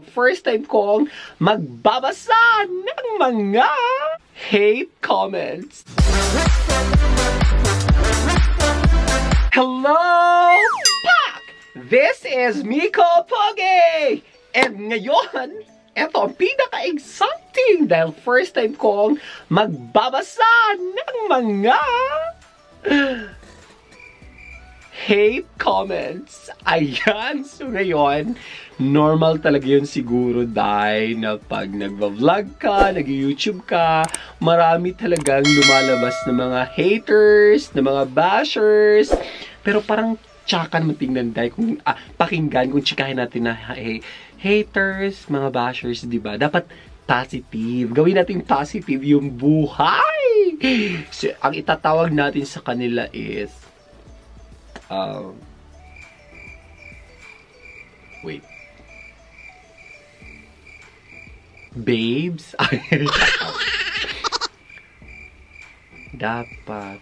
First time kong magbabasa ng mga hate comments. Hello! Back! This is Miko Pogi! And ngayon, eto ang pinaka-exciting dahil first time kong magbabasa ng mga hate comments. Ayan. So ngayon, normal talaga yun siguro dahil na pag nagva-vlog ka, nag-YouTube ka, marami talagang lumalabas na mga haters, na mga bashers. Pero parang tsakan mo tingnan dahil kung pakinggan, kung tsikahin natin na haters, mga bashers, di ba? Dapat positive. Gawin natin positive yung buhay. So, ang itatawag natin sa kanila is wait. Babes? Dapat.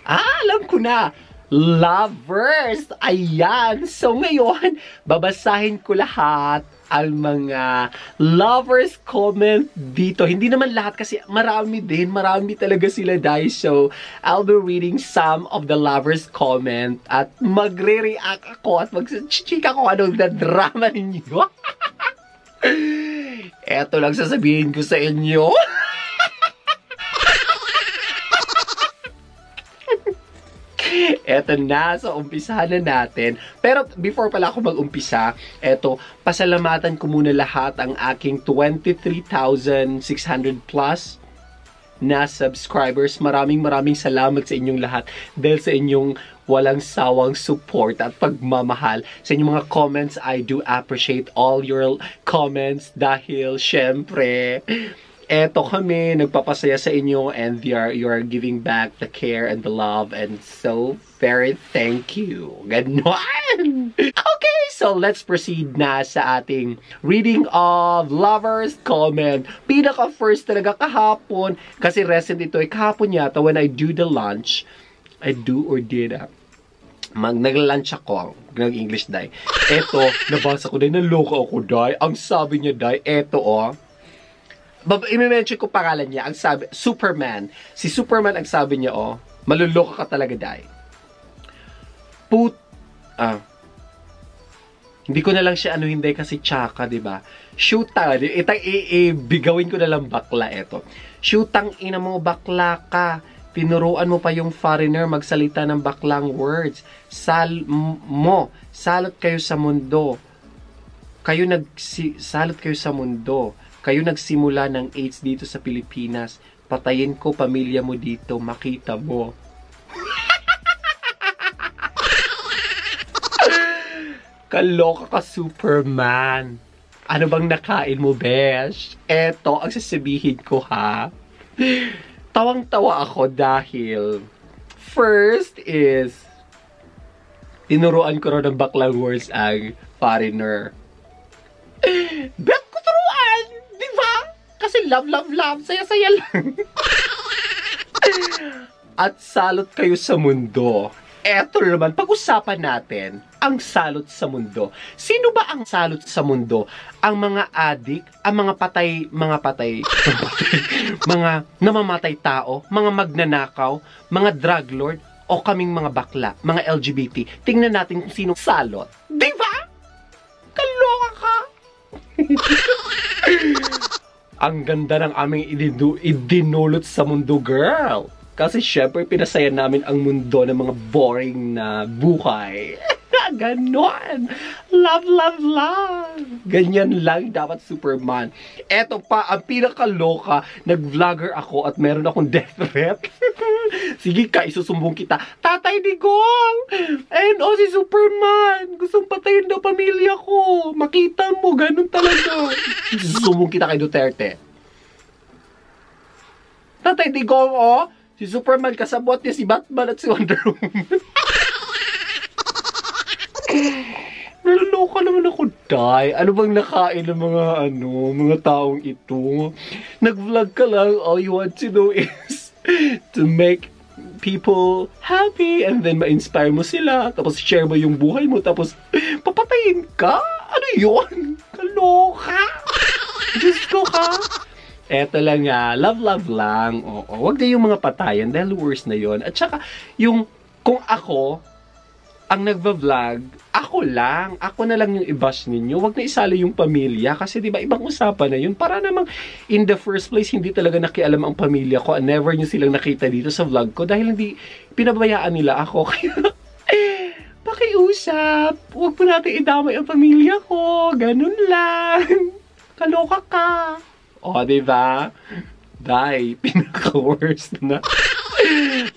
Alam ko na! Lovers! Ayan! So ngayon, babasahin ko lahat ang mga lovers comment dito. Hindi naman lahat kasi marami din. Marami talaga sila dahil. So, I'll be reading some of the lovers comment at magre-react ako at mag-chika ko anong drama ninyo. Eto lang sasabihin ko sa inyo. Eto na, so umpisahan na natin. Pero before pala ako mag-umpisa, eto, pasalamatan ko muna lahat ang aking 23,600 plus na subscribers. Maraming salamat sa inyong lahat dahil sa inyong walang sawang support at pagmamahal. Sa inyong mga comments, I do appreciate all your comments dahil syempre, eto kami, nagpapasaya sa inyo and you are giving back the care and the love and so very thank you. Ganon! Okay, so let's proceed na sa ating reading of lovers comment. Pinaka first talaga kahapon, kasi recent ito ay kahapon yata when I do the lunch. I do or did nag-lunch ako, nag-English dai. Eto, nabasa ko dahil, naloka ako dai. Ang sabi niya dai, eto i-mention ko pangalan niya, ang sabi, Superman. Si Superman ang sabi niya, maluloka ka talaga, dai. Hindi ko na lang siya hindi kasi tsaka, di ba? Shootang, bigawin ko na lang bakla, eto. Shootang ina mo, bakla ka. Tinuruan mo pa yung foreigner magsalita ng baklang words. Salot kayo sa mundo. Salot kayo sa mundo. Kayo nagsimula ng AIDS dito sa Pilipinas. Patayin ko pamilya mo dito. Makita mo. Kaloka ka, Superman. Ano bang nakain mo, besh? Eto, ang sasabihin ko, ha? Tawang-tawa ako dahil first is tinuruan ko rin ng baklang words ang foreigner. Bet ko turuan! Di ba? Kasi love, saya-saya lang. At salot kayo sa mundo. Eto naman, pag-usapan natin ang salot sa mundo. Sino ba ang salot sa mundo? Ang mga adik, ang mga mga namamatay tao, mga magnanakaw, mga drug lord, o kaming mga bakla, mga LGBT. Tingnan natin kung sino salot. Di ba? Kaloka ka! Ang ganda ng aming idinulot sa mundo, girl. Kasi syempre, pinasaya namin ang mundo ng mga boring na buhay. Ganon. Love. Ganyan lang dapat, Superman. Eto pa, ang pinakaloka, nag-vlogger ako at meron akong death threat. Sige ka, isusumbong kita. Tatay Digong! And si Superman! Gustong patayin daw pamilya ko. Makita mo, ganun talaga. Isusumbong kita kay Duterte. Tatay Digong, si Superman, kasabot niya si Batman at si Wonder Woman. Naloka naman ako, day. Ano bang nakain ng mga taong ito? Nag-vlog ka lang, all you want to do is to make people happy and then ma-inspire mo sila, tapos share mo yung buhay mo, tapos papatayin ka? Ano yun? Kaloka! Diyos ko ka! Eto lang nga, love lang. Oo, wag na yung mga patayan dahil worse na yon. At saka, yung kung ako ang nagva-vlog, ako na lang yung i-bash ninyo. Wag na isali yung pamilya kasi 'di ba ibang usapan na yun. Para namang in the first place hindi talaga nakialam ang pamilya ko. Never nyo silang nakita dito sa vlog ko dahil hindi pinabayaan nila ako. Kaya pakiusap. Wag po natin idamay ang pamilya ko. Ganun lang. Kaloka ka. O, 'di ba? Dahil pinaka-worst na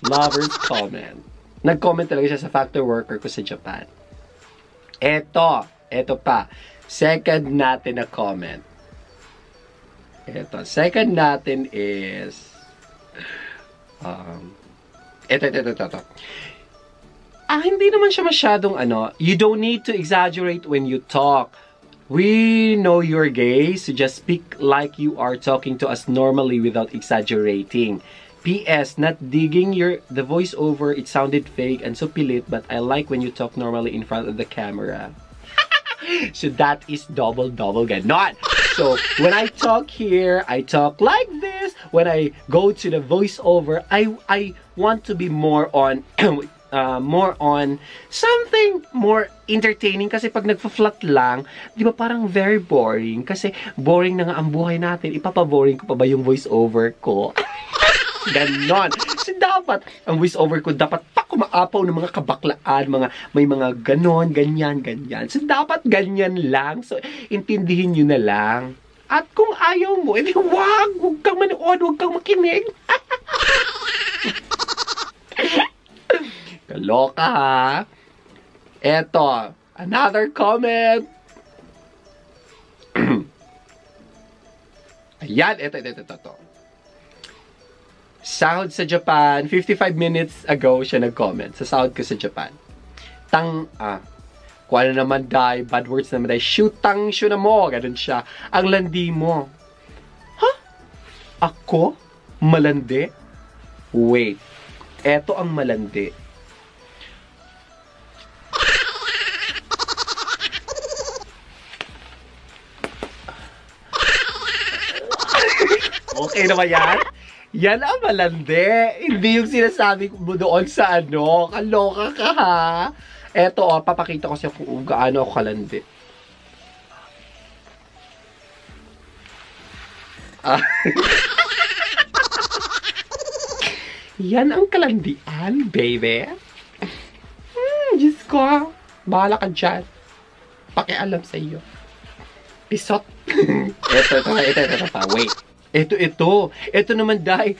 lovers comment. Nag-comment talaga siya sa factory worker ko sa Japan. Eto pa. Second natin na comment. Second natin is ito. Hindi naman siya masyadong you don't need to exaggerate when you talk. We know you're gay, so just speak like you are talking to us normally without exaggerating. P.S. Not digging the voiceover, it sounded fake and so pilit, but I like when you talk normally in front of the camera. So that is double ganon. So when I talk here, I talk like this. When I go to the voiceover, I want to be more on something more entertaining kasi pag nagfa-flat lang, di ba parang very boring kasi boring na nga ang buhay natin, ipapa-boring ko pa ba yung voiceover ko? Ganon. So, dapat, ang voiceover ko, dapat kumaapaw ng mga kabaklaan, may mga ganon, ganyan. So, dapat ganyan lang. So, intindihin nyo na lang. At kung ayaw mo, edi wag kang manood, wag kang makinig. Kaloka, ha? Eto, another comment. Ayan, ito. Sahod sa Japan, 55 minutes ago siya nag-comment sa sahod ko sa Japan. Kuha na naman dahil, bad words naman dahil, shoot na mo, ganun siya. Ang landi mo. Ha? Ako? Malandi? Wait. Eto ang malandi. Okay na ba yan? Yan ang malandi. Hindi yung sinasabi mo doon sa Kaloka ka, ha? Eto, papakita ko siya kung gaano ako kalandi. Yan ang kalandian, baby. Diyos ko. Bahala ka dyan. Pakialam sa iyo. Pisot. Ito pa. Wait. Ito naman dahil.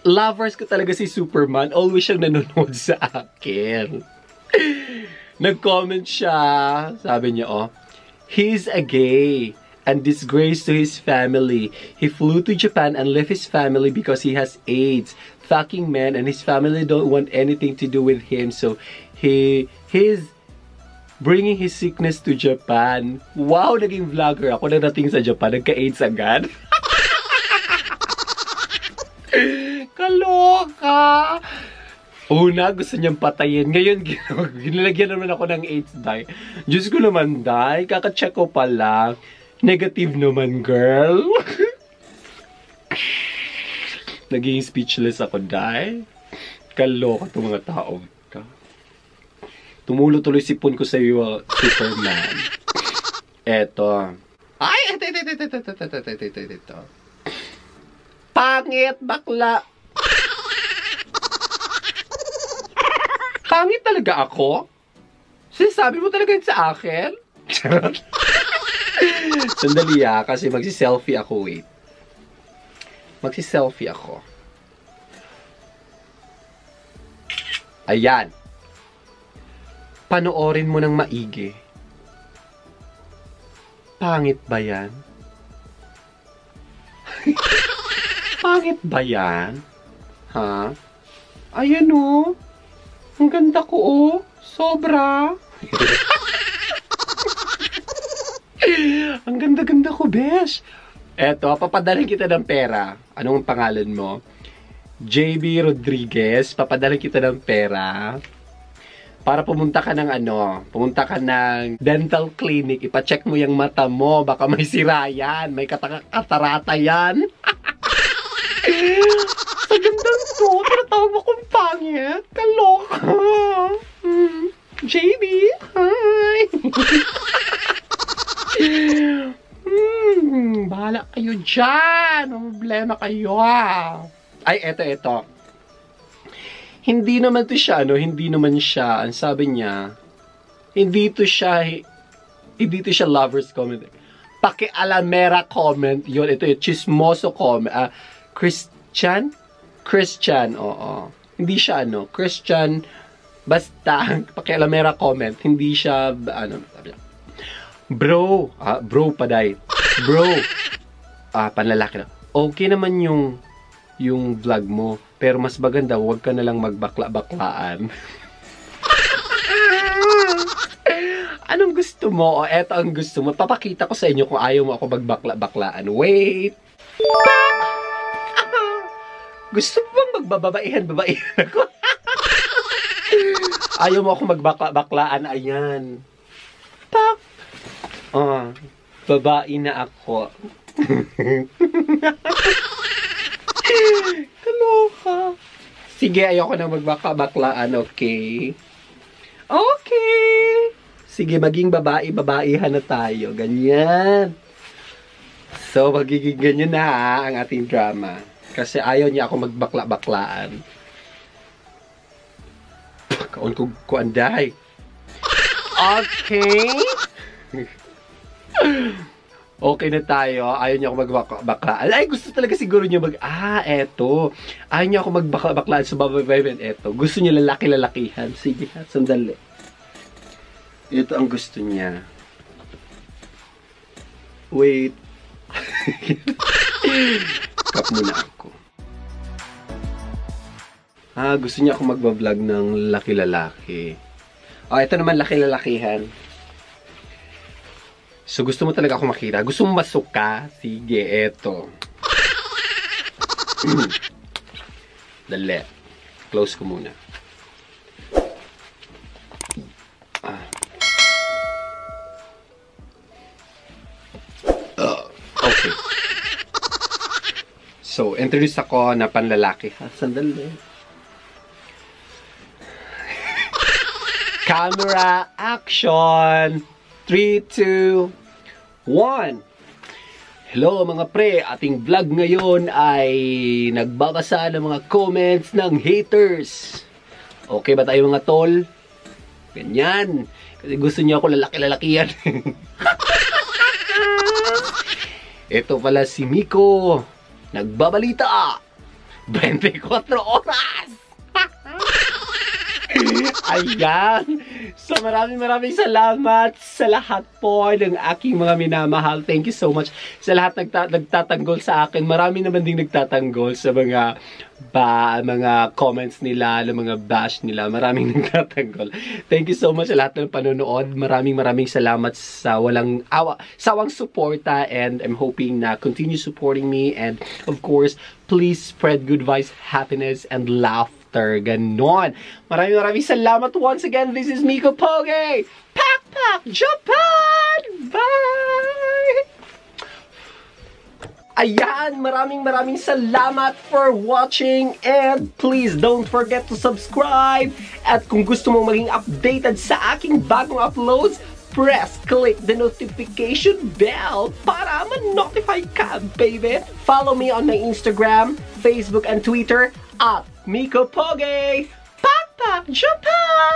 Lovers ko talaga si Superman. Always siyang nanonood sa akin. Nag-comment siya. Sabi niya, he's a gay and disgrace to his family. He flew to Japan and left his family because he has AIDS. Fucking man, and his family don't want anything to do with him. So, he's bringing his sickness to Japan. Wow, naging vlogger ako na dating sa Japan. Nagka-AIDS agad. Kaloka! Una, gusto niyang patayin. Ngayon, ginilagyan naman ako ng AIDS dye. Diyos ko naman, dye. Kaka-check ko pa lang. Negative naman, girl. Naging speechless ako, dye. Kaloka itong mga tao. Tumulo tuloy sipon ko sa iyo, Superman. Eto. Ay, ito. Pangit, bakla. Pangit talaga ako? Sinasabi mo talaga yun sa akin? Sandali kasi magsi-selfie ako, wait. Magsi-selfie ako. Ayan. Panoorin mo ng maigi. Pangit ba yan? Pangit ba yan? Ha? Ayan o. Ang ganda ko Sobra. Ang ganda-ganda ko, besh. Eto, papadalhin kita ng pera. Anong pangalan mo? JB Rodriguez. Papadalhin kita ng pera. para pumunta ka ng pumunta ka ng dental clinic, ipacheck mo yung mata mo, baka may sira yan, may katarata yan. Sa gandang to, tinatawag mo kong pangit. Kaloka. JB, hi. Bahala kayo dyan. Problema kayo Ay, eto. Hindi naman to siya, hindi naman siya, ang sabi niya, hindi to siya lovers comment. Pakialamera comment, yun, ito yung chismoso comment. Christian, oo. Hindi siya, Christian, basta, pakialamera comment, hindi siya, sabi niya, bro, paday, bro, panlalaki na, okay naman yung vlog mo, pero mas maganda, huwag ka na lang magbakla-baklaan. Anong gusto mo? O eto ang gusto mo. Papakita ko sa inyo kung ayaw mo ako magbakla-baklaan. Wait! Gusto mo bang magbababaihan ako? Ayaw mo ako magbakla-baklaan. Ayan. Pak! Babae na ako. Kaloka. Sige, ayoko na magbakla-baklaan, okay? Okay! Sige, maging babaihan na tayo. Ganyan. So, magiging ganyan na ang ating drama. Kasi ayaw niya ako magbakla-baklaan. Kaon ko kuanday. Okay? Okay na tayo. Ayaw niya ako magbakla. Ay, gusto talaga siguro niya eto. Ayaw niya ako magbakla-baklaan sa babae. Eto. Gusto niya lalaki-lalakihan. Sige, sandali. Ito ang gusto niya. Wait. Kap muna ako. Gusto niya ako magbablog ng laki-lalaki. Ito naman laki-lalakihan. So, gusto mo talaga ako makita? Gusto mo masuka? Sige, eto. Dali. Close ko muna. Okay. So, introduce ako na panlalaki. Sandali. Camera, action! 3, 2, 1. Hello mga pre, ating vlog ngayon ay nagbabasa ng mga comments ng haters. Okay ba tayo mga tol? Ganyan. Kasi gusto niyo ako lalaki-lalakihan. Ito pala si Miko. Nagbabalita. 24 oras. Ayan. So maraming salamat sa lahat po ng aking mga minamahal. Thank you so much sa lahat nagtatanggol sa akin. Marami naman ding nagtatanggol sa mga comments nila, ng mga bash nila. Maraming nagtatanggol. Thank you so much sa lahat ng panonood. Maraming salamat sa sawang suporta, and I'm hoping na continue supporting me, and of course, please spread good vibes, happiness, and laughter. Ganon. Maraming salamat once again. This is Miko Poge. Pak Japan! Bye! Ayan, maraming salamat for watching, and please don't forget to subscribe. At kung gusto mong maging updated sa aking bagong uploads, click the notification bell para ma-notify ka, baby. Follow me on my Instagram, Facebook, and Twitter at Miko Poge. Pak Japan!